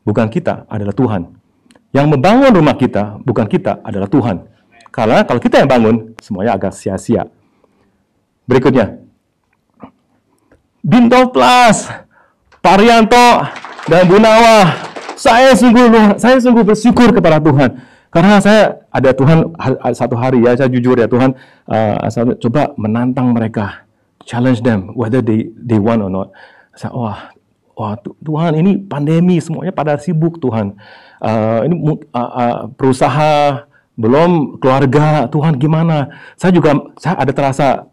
bukan kita, adalah Tuhan. Yang membangun rumah kita bukan kita, adalah Tuhan. Karena kalau kita yang bangun, semuanya agak sia-sia. Berikutnya, Bintol Plus, Pak Rianto dan Bu Nawa. Saya sungguh bersyukur kepada Tuhan. Karena saya ada Tuhan satu hari ya, saya jujur ya Tuhan, saya coba menantang mereka. challenge them whether they want or not. Saya, wah Tuhan, ini pandemi, semuanya pada sibuk Tuhan. Ini perusaha, belum keluarga, Tuhan gimana? Saya ada terasa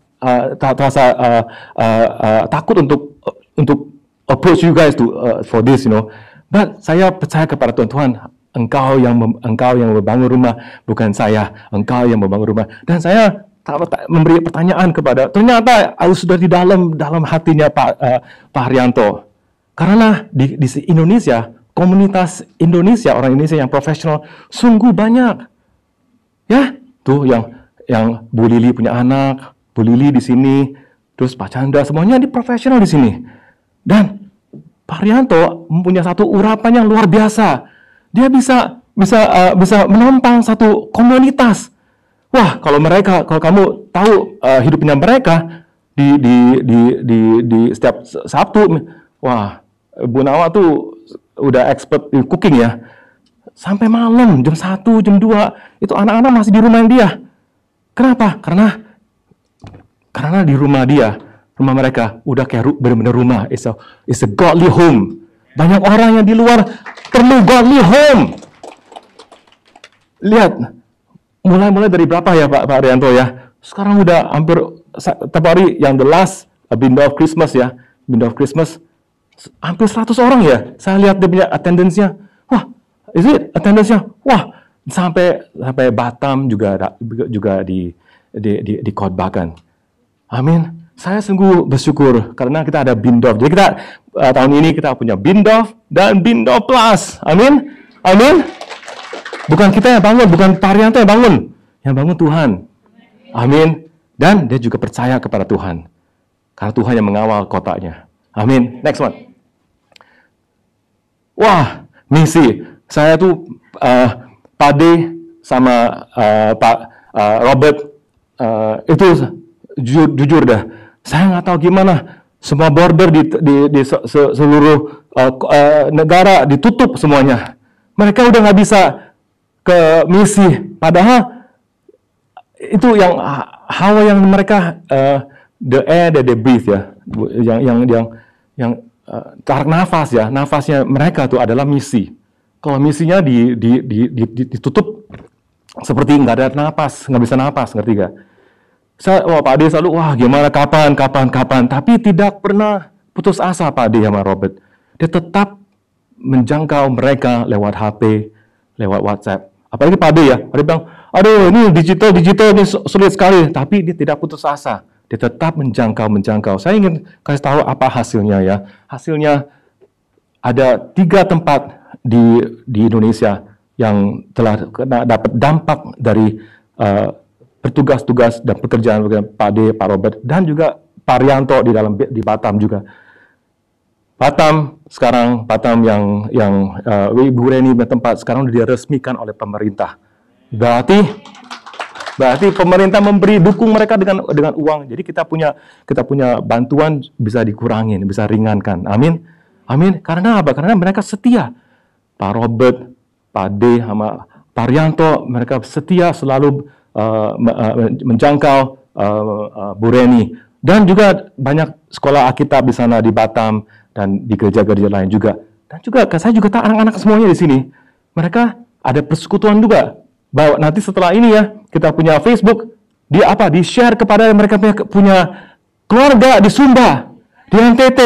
takut untuk approach you guys for this, you know. But saya percaya kepada Tuhan, Engkau yang membangun rumah, bukan saya. Engkau yang membangun rumah. Dan saya memberi pertanyaan ternyata sudah di dalam hatinya Pak Haryanto. Karena di Indonesia, komunitas Indonesia, orang Indonesia yang profesional sungguh banyak. Ya, tuh yang Bu Lili punya anak, Bu Lili di sini, terus Pak Chandra, semuanya di profesional di sini. Dan Pak Haryanto mempunyai satu urapan yang luar biasa. Dia bisa menopang satu komunitas. Wah, kalau kamu tahu hidupnya mereka di setiap Sabtu, wah, Bu Nawa tuh udah expert in cooking ya. Sampai malam, jam 1, jam 2, itu anak-anak masih di rumah dia. Kenapa? Karena di rumah mereka udah kayak benar-benar rumah. It's a godly home. Banyak orang yang di luar perlu godly home. Lihat, mulai dari berapa ya Pak Haryanto ya? Sekarang udah hampir tiap hari yang the last Window of Christmas ya, Window of Christmas hampir 100 orang ya. Saya lihat dia punya attendance-nya. Wah, attendance-nya? Wah, sampai Batam juga dikhotbahkan. Amin. Saya sungguh bersyukur karena kita ada Bindov. Jadi kita tahun ini kita punya Bindov dan Bindov Plus. Amin. Amin. Bukan kita yang bangun, bukan Pak Haryanto yang bangun. Yang bangun Tuhan. Amin. Dan dia juga percaya kepada Tuhan. Karena Tuhan yang mengawal kotanya. Amin. Next one. Wah, misi. Saya tuh Pak D sama Pak Robert itu jujur dah. Saya nggak tahu gimana. Semua border di seluruh negara ditutup semuanya. Mereka udah nggak bisa ke misi. Padahal itu yang hawa yang mereka the air that they breathe ya, yang tarik nafas ya, nafasnya mereka tuh adalah misi. Kalau misinya ditutup seperti nggak ada nafas, nggak bisa nafas, ngerti gak? Pak Ade selalu, gimana, kapan, tapi tidak pernah putus asa Pak Ade sama Robert. Dia tetap menjangkau mereka lewat HP, lewat WhatsApp. Apalagi Pak Ade ya, Ade bilang, aduh ini digital ini sulit sekali, tapi dia tidak putus asa. Dia tetap menjangkau. Saya ingin kasih tahu apa hasilnya ya. Hasilnya ada 3 tempat di Indonesia yang telah dapat dampak dari petugas-tugas dan pekerjaan Pak D, Pak Robert, dan juga Pak Haryanto di Batam juga. Batam yang Ibu Reni tempat sekarang sudah diresmikan oleh pemerintah. Berarti pemerintah dukung mereka dengan uang. Jadi kita punya bantuan bisa dikurangin, bisa ringankan. Amin. Amin. Karena apa? Karena mereka setia. Pak Robert, Pak D, sama Pak Haryanto, mereka setia selalu menjangkau Bu Reni. Dan juga banyak sekolah Alkitab di sana di Batam dan di gereja-gereja lain juga. Dan juga saya juga tahu anak-anak semuanya di sini. Mereka ada persekutuan juga. Bahwa nanti setelah ini ya, kita punya Facebook, di-share kepada mereka punya keluarga di Sumba, di NTT.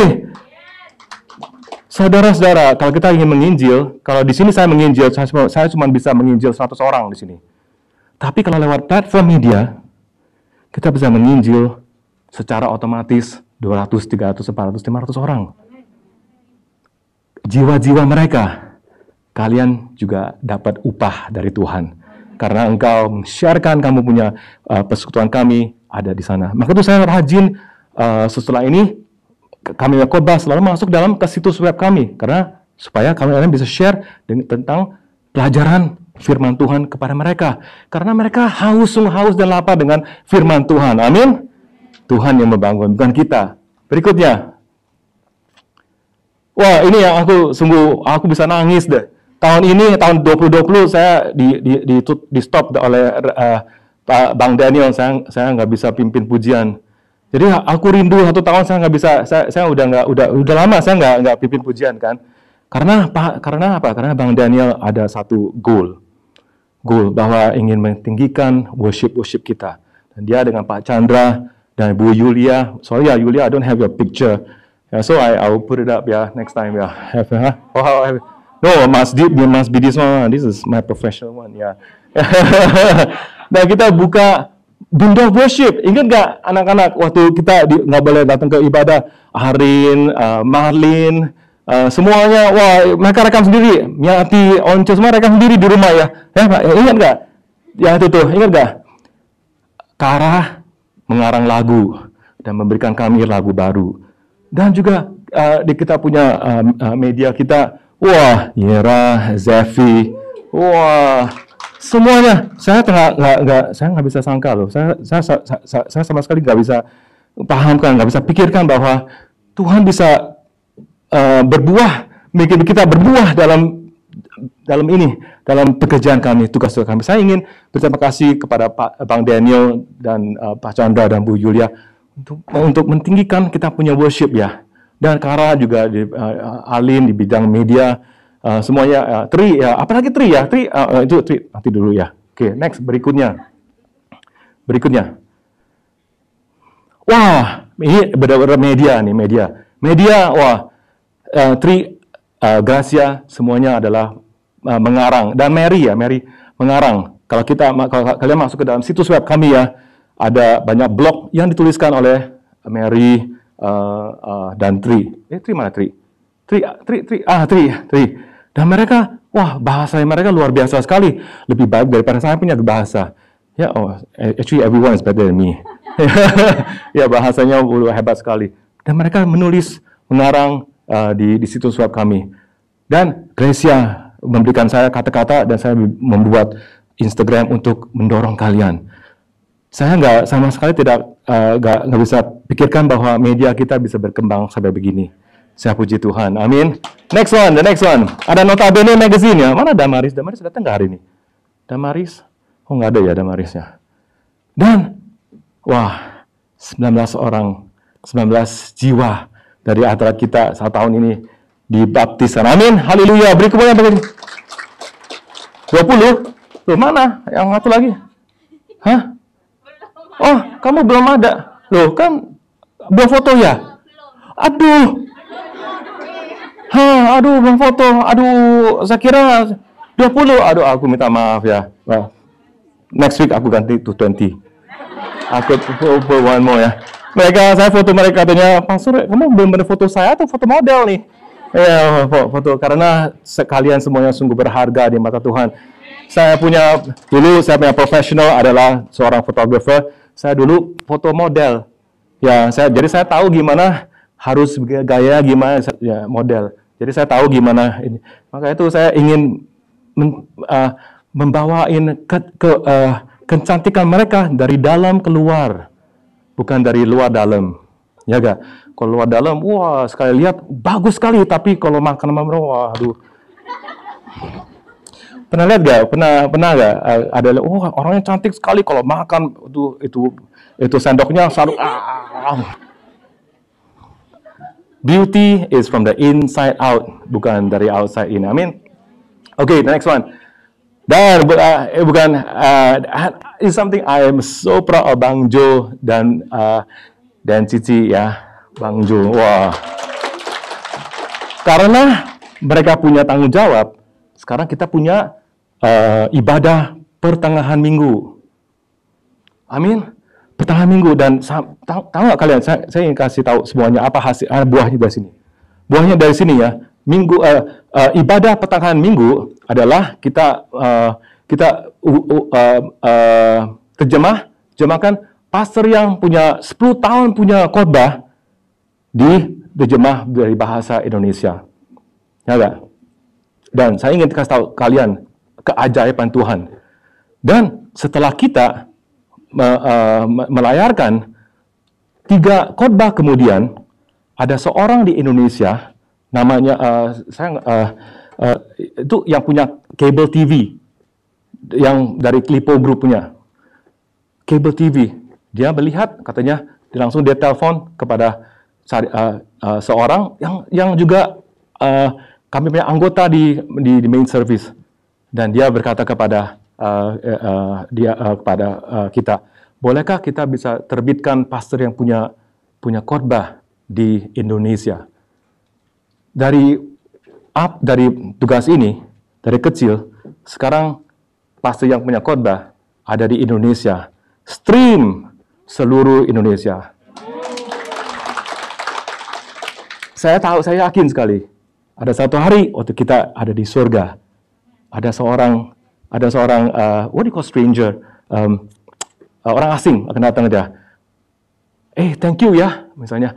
Saudara-saudara, kalau kita ingin menginjil, kalau di sini saya menginjil, saya cuma bisa menginjil 100 orang di sini. Tapi kalau lewat platform media, kita bisa menginjil secara otomatis 200, 300, 400, 500 orang. Jiwa-jiwa mereka, kalian juga dapat upah dari Tuhan. Karena engkau share-kan kamu punya persekutuan kami ada di sana. Maka itu saya rajin setelah ini kami khotbah selalu masuk ke situs web kami. Karena supaya kalian bisa share tentang pelajaran firman Tuhan kepada mereka. Karena mereka haus dan lapar dengan firman Tuhan. Amin. Tuhan yang membangun, bukan kita. Berikutnya. Wah, ini yang aku bisa nangis deh. Tahun ini, tahun 2020, saya di stop oleh Bang Daniel. Saya nggak bisa pimpin pujian. Jadi aku rindu 1 tahun saya nggak bisa, saya udah lama saya nggak pimpin pujian kan. Karena apa? Karena Bang Daniel ada satu goal bahwa ingin mentinggikan worship kita. Dan dia dengan Pak Chandra dan Bu Yulia. Sorry ya Yulia, I don't have your picture. So I will put it up next time No, must be this one. This is my professional one Dan kita buka Bunda Worship. Ingat gak anak-anak waktu kita nggak boleh datang ke ibadah? Arin, Marlin, semuanya, wah mereka rekam sendiri. Miati, Once, semua rekam sendiri di rumah ya. Ingat gak? Ya itu tuh, ingat gak? Kara mengarang lagu dan memberikan kami lagu baru. Dan juga di kita punya media kita, wah Yera, Zefi, wah semuanya, saya nggak bisa sangka loh. Saya sama sekali nggak bisa pahamkan, nggak bisa pikirkan bahwa Tuhan bisa berbuah, bikin kita berbuah dalam pekerjaan kami, tugas kami. Saya ingin berterima kasih kepada Bang Daniel dan Pak Chandra dan Bu Yulia untuk mentinggikan kita punya worship ya. Dan Kara juga Alin di bidang media. Semuanya Tri ya, apalagi Tri ya, itu Tri nanti dulu ya. Oke, next berikutnya. Wah, ini benar-benar media nih, media. Wah, Tri, Gracia semuanya adalah mengarang dan Mary mengarang. Kalau kalian masuk ke dalam situs web kami ya, ada banyak blog yang dituliskan oleh Mary dan Tri. Tri mana Tri? Tri. Dan mereka, wah bahasa mereka luar biasa sekali. Lebih baik daripada saya punya bahasa. Ya, actually everyone is better than me. Ya, bahasanya hebat sekali. Dan mereka menulis, mengarang di situs web kami. Dan Gracia memberikan saya kata-kata dan saya membuat Instagram untuk mendorong kalian. Saya sama sekali nggak bisa pikirkan bahwa media kita bisa berkembang sampai begini. Saya puji Tuhan. Amin. The next one. Ada Notabene Magazine ya. Mana Damaris? Damaris datang nggak hari ini? Damaris? Oh nggak ada ya Damarisnya. Dan, wah, 19 jiwa dari antara kita 1 tahun ini dibaptiskan. Amin. Haleluya. Beri kemuliaan bagi 20? Loh, mana? Yang satu lagi? Hah? Oh, kamu belum ada. Loh, kan buat foto ya? Aduh. Belum foto. Aduh, saya kira 20. Aduh, aku minta maaf ya. Well, next week aku ganti to 20. Aku one more ya. Saya foto mereka katanya, Pastor, kamu benar-benar foto saya atau foto model nih? Ya, foto karena kalian semuanya sungguh berharga di mata Tuhan. Saya punya profesional adalah seorang fotografer. Saya dulu foto model. Ya, jadi saya tahu gimana harus gaya gimana ya, model. Jadi saya tahu gimana ini. Maka itu saya ingin membawain kecantikan mereka dari dalam keluar, bukan dari luar dalam. Ya gak? Kalau luar dalam, wah sekali lihat bagus sekali, tapi kalau makan sama mereka, waduh. Pernah lihat gak? Pernah gak? Ada orangnya cantik sekali kalau makan itu sendoknya selalu Beauty is from the inside out, bukan dari outside in. Amin. Okay, the next one. Dan is something I am so proud of Bang Jo dan Cici ya, Bang Jo. Wah. Karena mereka punya tanggung jawab. Sekarang kita punya ibadah pertengahan minggu. Amin. Pertengahan minggu dan tahu nggak kalian? Saya ingin kasih tahu semuanya apa hasil buahnya dari sini. Buahnya dari sini ya. Minggu ibadah pertengahan minggu adalah kita terjemahkan pastor yang punya 10 tahun punya khotbah diterjemah dari bahasa Indonesia. Ya enggak? Dan saya ingin kasih tahu kalian keajaiban Tuhan. Dan setelah kita melayarkan 3 khotbah kemudian, ada seorang di Indonesia namanya itu yang punya cable TV yang dari Klipo Group punya cable TV. Dia melihat katanya Langsung dia telepon kepada seorang yang juga kami punya anggota di main service, dan dia berkata kepada kita, bolehkah kita bisa terbitkan pastor yang punya khotbah di Indonesia? Dari tugas ini, dari kecil, sekarang pastor yang punya khotbah ada di Indonesia, stream seluruh Indonesia. Saya yakin sekali, ada satu hari waktu kita ada di surga, ada seorang what do you call stranger, orang asing akan datang dia, thank you ya, misalnya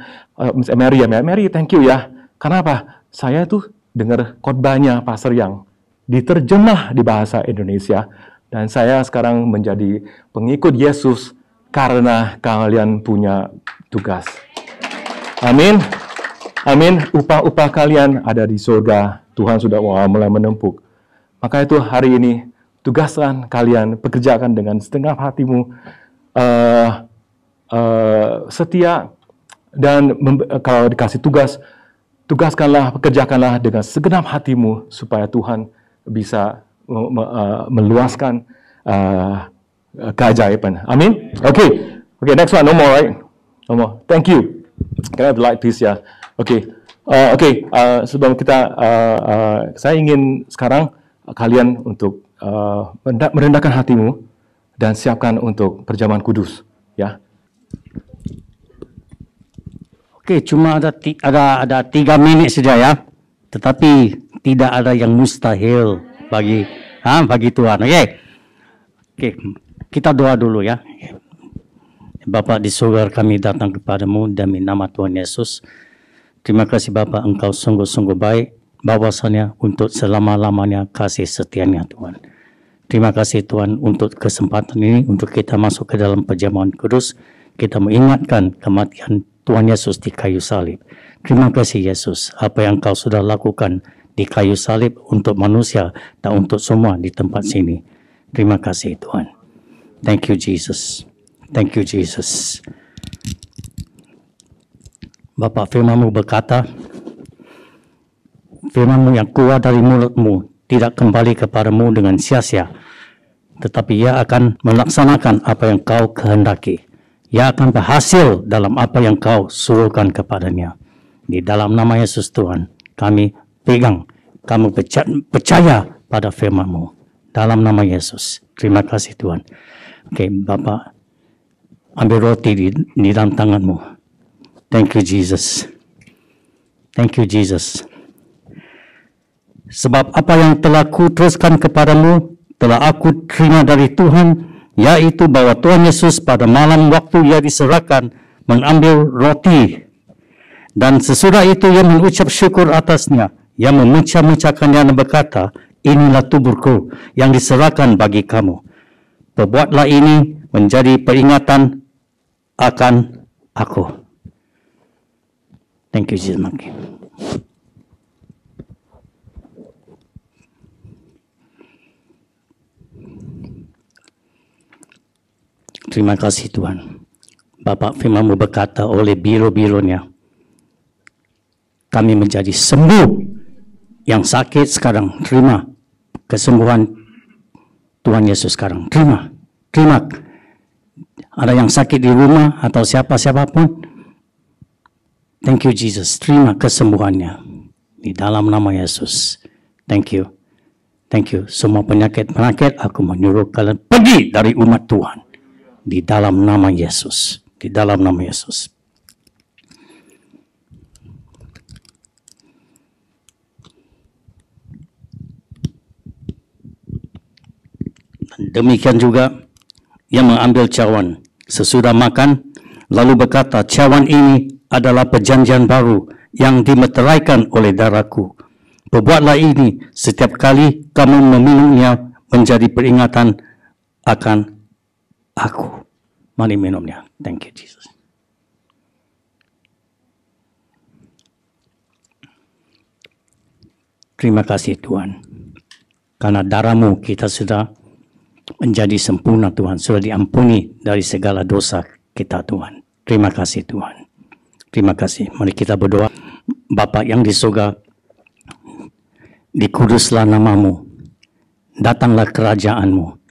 Mary, thank you ya. Kenapa? Saya tuh dengar khotbahnya pastor yang diterjemah di bahasa Indonesia, dan saya sekarang menjadi pengikut Yesus karena kalian punya tugas. Amin. Amin. Upah kalian ada di surga. Tuhan sudah mulai menempuk. Maka itu hari ini tugaskan kalian, pekerjakan dengan segenap hatimu, setia, dan kalau dikasih tugaskanlah, pekerjakanlah dengan segenap hatimu supaya Tuhan bisa meluaskan keajaiban. Amin. Okay, next one. No more, right? No more. Thank you. Can I have the light, please? Ya. Okay. Sebelum kita, saya ingin sekarang kalian untuk merendahkan hatimu dan siapkan untuk perjamuan kudus, ya. Oke, cuma ada 3 minit saja ya. Tetapi tidak ada yang mustahil bagi Tuhan. Oke, kita doa dulu ya. Bapa di surga, kami datang kepadamu demi nama Tuhan Yesus. Terima kasih Bapa, Engkau sungguh-sungguh baik, bahwasanya untuk selama-lamanya kasih setianya Tuhan. Terima kasih Tuhan untuk kesempatan ini, untuk kita masuk ke dalam perjamuan kudus. Kita mengingatkan kematian Tuhan Yesus di kayu salib. Terima kasih Yesus, apa yang Kau sudah lakukan di kayu salib untuk manusia dan untuk semua di tempat sini. Terima kasih Tuhan. Thank you Jesus. Thank you Jesus. Bapa, firman-Mu berkata, firman-Mu yang keluar dari mulut-Mu tidak kembali kepadamu dengan sia-sia, tetapi ia akan melaksanakan apa yang Kau kehendaki. Ia akan berhasil dalam apa yang Kau suruhkan kepadanya. Di dalam nama Yesus Tuhan, kami pegang, kami percaya pada firman-Mu. Dalam nama Yesus. Terima kasih Tuhan. Oke, Bapa, ambil roti di dalam tangan-Mu. Thank you Jesus. Thank you Jesus. Sebab apa yang telah ku teruskan kepadamu, telah aku terima dari Tuhan, yaitu bahwa Tuhan Yesus pada malam waktu ia diserahkan, mengambil roti. Dan sesudah itu ia mengucap syukur atasnya. Ia memecah-mecahkannya dan berkata, inilah tubuhku yang diserahkan bagi kamu. Perbuatlah ini menjadi peringatan akan aku. Thank you, Jesus. Terima kasih Tuhan. Bapak firman-Mu berkata, oleh biro-bironya kami menjadi sembuh. Yang sakit sekarang terima kesembuhan Tuhan Yesus sekarang. Terima. Ada yang sakit di rumah atau siapapun. Thank you Jesus. Terima kesembuhannya di dalam nama Yesus. Thank you. Semua penyakit aku menyuruh kalian pergi dari umat Tuhan. Di dalam nama Yesus. Di dalam nama Yesus. Dan demikian juga ia mengambil cawan sesudah makan, lalu berkata, cawan ini adalah perjanjian baru yang dimeteraikan oleh darahku. Perbuatlah ini setiap kali kamu meminumnya menjadi peringatan akan aku. Mari minumnya. Thank you Jesus. Terima kasih Tuhan. Karena darah-Mu kita sudah menjadi sempurna Tuhan. Sudah diampuni dari segala dosa kita Tuhan. Terima kasih Tuhan. Terima kasih. Mari kita berdoa. Bapa yang di surga, dikuduslah namamu. Datanglah kerajaanmu.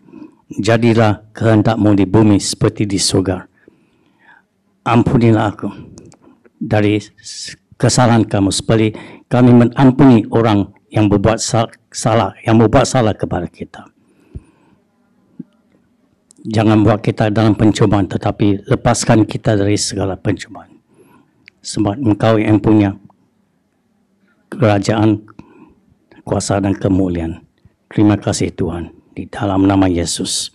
Jadilah kehendak-Mu di bumi seperti di surga. Ampunilah aku dari kesalahan kamu seperti kami mengampuni orang yang berbuat salah kepada kita. Jangan buat kita dalam pencobaan, tetapi lepaskan kita dari segala pencobaan. Sebab Engkau yang punya kerajaan, kuasa dan kemuliaan. Terima kasih Tuhan. Di dalam nama Yesus.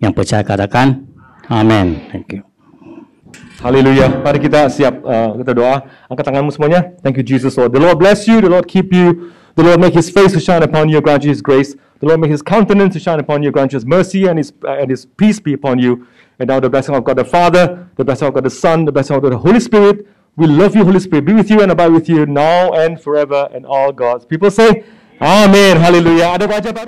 Yang percaya katakan, amin. Thank you. Haleluya. Mari kita siap kita doa. Angkat tanganmu semuanya. Thank you Jesus Lord. The Lord bless you. The Lord keep you. The Lord make His face to shine upon you, grant you His grace. The Lord make His countenance to shine upon you, grant you His mercy and His peace be upon you. And now the blessing of God the Father, the blessing of God the Son, the blessing of God the Holy Spirit. We love you, Holy Spirit. Be with you and abide with you now and forever. And all God's people say, Amen. Hallelujah. Ada wajah baru.